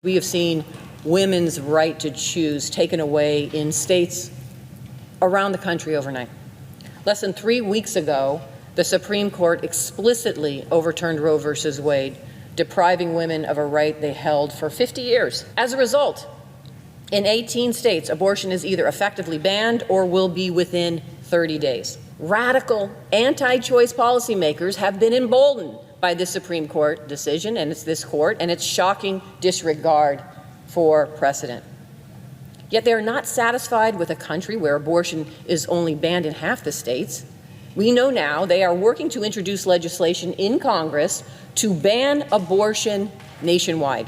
We have seen women's right to choose taken away in states around the country overnight. Less than 3 weeks ago, the Supreme Court explicitly overturned Roe v. Wade, depriving women of a right they held for 50 years. As a result, in 18 states, abortion is either effectively banned or will be within 30 days. Radical anti-choice policymakers have been emboldened by the Supreme Court decision, and it's this court, and its shocking disregard for precedent. Yet they are not satisfied with a country where abortion is only banned in half the states. We know now they are working to introduce legislation in Congress to ban abortion nationwide.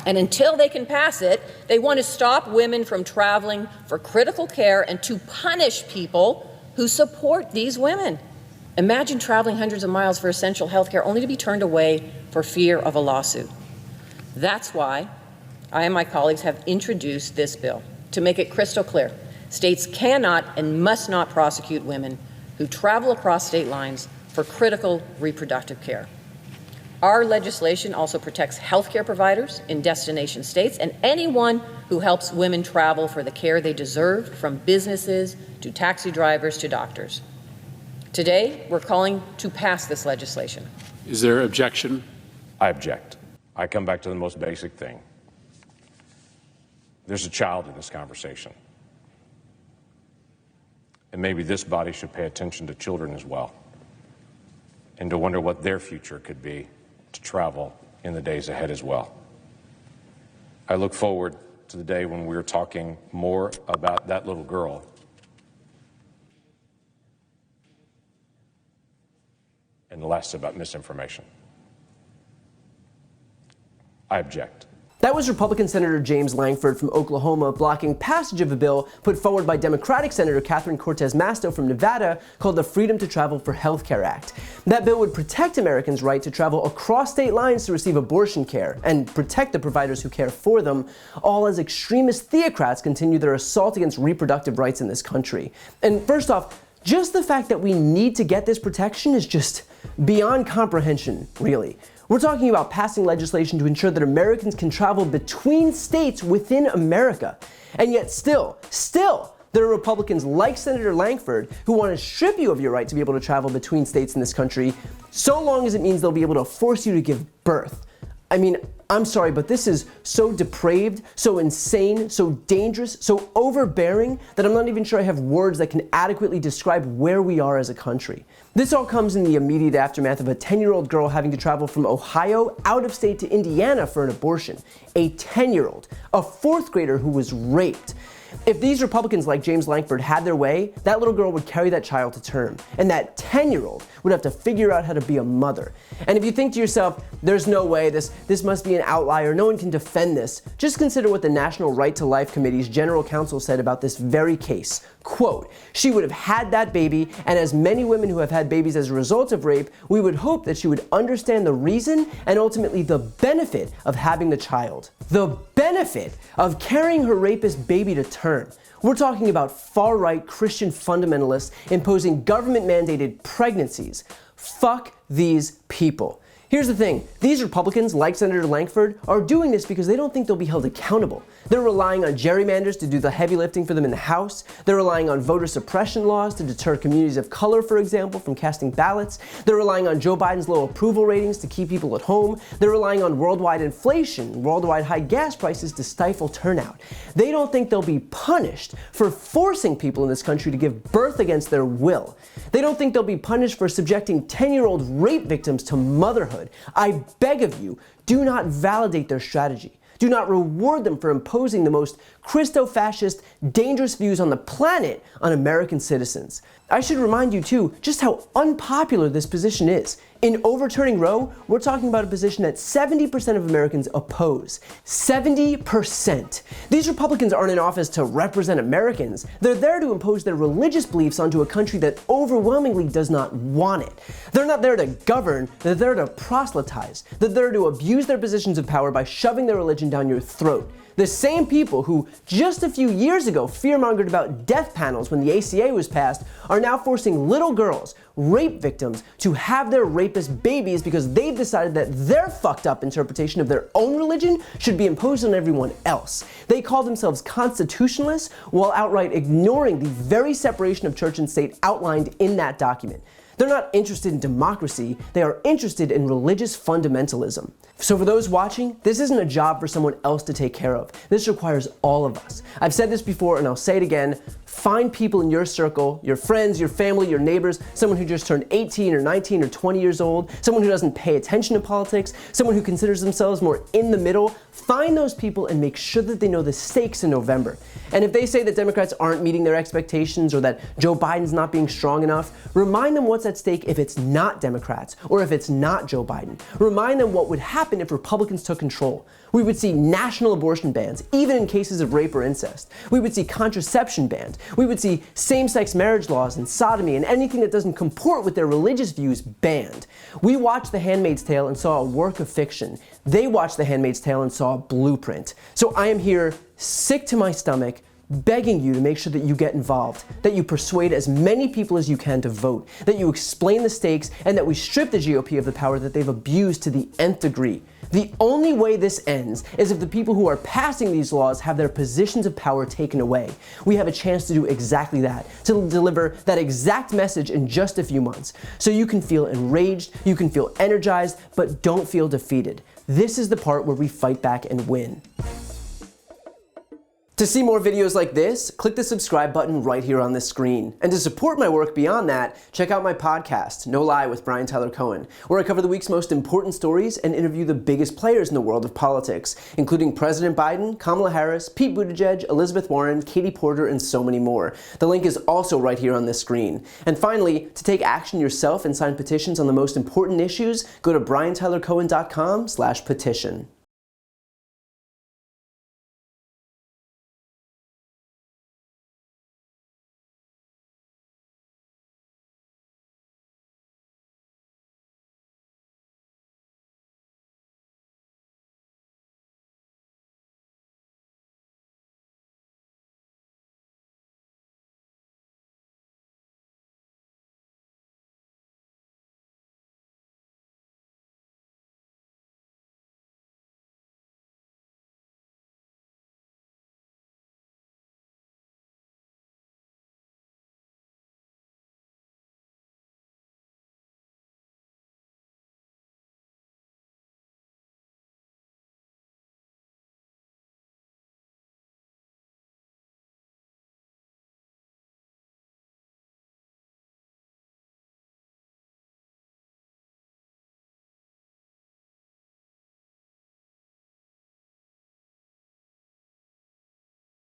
And until they can pass it, they want to stop women from traveling for critical care and to punish people who support these women. Imagine traveling hundreds of miles for essential health care only to be turned away for fear of a lawsuit. That's why I and my colleagues have introduced this bill to make it crystal clear. States cannot and must not prosecute women who travel across state lines for critical reproductive care. Our legislation also protects healthcare providers in destination states and anyone who helps women travel for the care they deserve, from businesses to taxi drivers to doctors. Today, we're calling to pass this legislation. Is there objection? I object. I come back to the most basic thing. There's a child in this conversation. And maybe this body should pay attention to children as well, and to wonder what their future could be to travel in the days ahead as well. I look forward to the day when we're talking more about that little girl and less about misinformation. I object. That was Republican Senator James Lankford from Oklahoma blocking passage of a bill put forward by Democratic Senator Catherine Cortez Masto from Nevada called the Freedom to Travel for Healthcare Act. That bill would protect Americans' right to travel across state lines to receive abortion care and protect the providers who care for them, all as extremist theocrats continue their assault against reproductive rights in this country. And first off, just the fact that we need to get this protection is just beyond comprehension, really. We're talking about passing legislation to ensure that Americans can travel between states within America. And yet still, there are Republicans like Senator Lankford who want to strip you of your right to be able to travel between states in this country, so long as it means they'll be able to force you to give birth. I mean, I'm sorry, but this is so depraved, so insane, so dangerous, so overbearing that I'm not even sure I have words that can adequately describe where we are as a country. This all comes in the immediate aftermath of a 10-year-old girl having to travel from Ohio out of state to Indiana for an abortion. A 10-year-old, a fourth grader who was raped. If these Republicans like James Lankford had their way, that little girl would carry that child to term, and that 10-year-old would have to figure out how to be a mother. And if you think to yourself, there's no way, this must be an outlier, no one can defend this, just consider what the National Right to Life Committee's general counsel said about this very case. Quote, "She would have had that baby, and as many women who have had babies as a result of rape, we would hope that she would understand the reason and ultimately the benefit of having the child." The benefit of carrying her rapist baby to term. We're talking about far-right Christian fundamentalists imposing government-mandated pregnancies. Fuck these people. Here's the thing, these Republicans, like Senator Lankford, are doing this because they don't think they'll be held accountable. They're relying on gerrymanders to do the heavy lifting for them in the House. They're relying on voter suppression laws to deter communities of color, for example, from casting ballots. They're relying on Joe Biden's low approval ratings to keep people at home. They're relying on worldwide inflation, worldwide high gas prices to stifle turnout. They don't think they'll be punished for forcing people in this country to give birth against their will. They don't think they'll be punished for subjecting 10-year-old rape victims to motherhood. I beg of you, do not validate their strategy. Do not reward them for imposing the most Christo-fascist, dangerous views on the planet on American citizens. I should remind you too, just how unpopular this position is. In overturning Roe, we're talking about a position that 70% of Americans oppose. 70%. These Republicans aren't in office to represent Americans. They're there to impose their religious beliefs onto a country that overwhelmingly does not want it. They're not there to govern, they're there to proselytize. They're there to abuse their positions of power by shoving their religion down your throat. The same people who just a few years ago fearmongered about death panels when the ACA was passed are now forcing little girls, rape victims, to have their rapist babies because they've decided that their fucked up interpretation of their own religion should be imposed on everyone else. They call themselves constitutionalists while outright ignoring the very separation of church and state outlined in that document. They're not interested in democracy, they are interested in religious fundamentalism. So for those watching, this isn't a job for someone else to take care of. This requires all of us. I've said this before and I'll say it again. Find people in your circle, your friends, your family, your neighbors, someone who just turned 18 or 19 or 20 years old, someone who doesn't pay attention to politics, someone who considers themselves more in the middle. Find those people and make sure that they know the stakes in November. And if they say that Democrats aren't meeting their expectations or that Joe Biden's not being strong enough, remind them what's at stake if it's not Democrats or if it's not Joe Biden. Remind them what would happen if Republicans took control. We would see national abortion bans, even in cases of rape or incest. We would see contraception banned. We would see same-sex marriage laws and sodomy and anything that doesn't comport with their religious views banned. We watched The Handmaid's Tale and saw a work of fiction. They watched The Handmaid's Tale and saw a blueprint. So I am here, sick to my stomach, begging you to make sure that you get involved, that you persuade as many people as you can to vote, that you explain the stakes, and that we strip the GOP of the power that they've abused to the nth degree. The only way this ends is if the people who are passing these laws have their positions of power taken away. We have a chance to do exactly that, to deliver that exact message in just a few months. So you can feel enraged, you can feel energized, but don't feel defeated. This is the part where we fight back and win. To see more videos like this, click the subscribe button right here on this screen. And to support my work beyond that, check out my podcast, No Lie with Brian Tyler Cohen, where I cover the week's most important stories and interview the biggest players in the world of politics, including President Biden, Kamala Harris, Pete Buttigieg, Elizabeth Warren, Katie Porter, and so many more. The link is also right here on this screen. And finally, to take action yourself and sign petitions on the most important issues, go to briantylercohen.com/petition.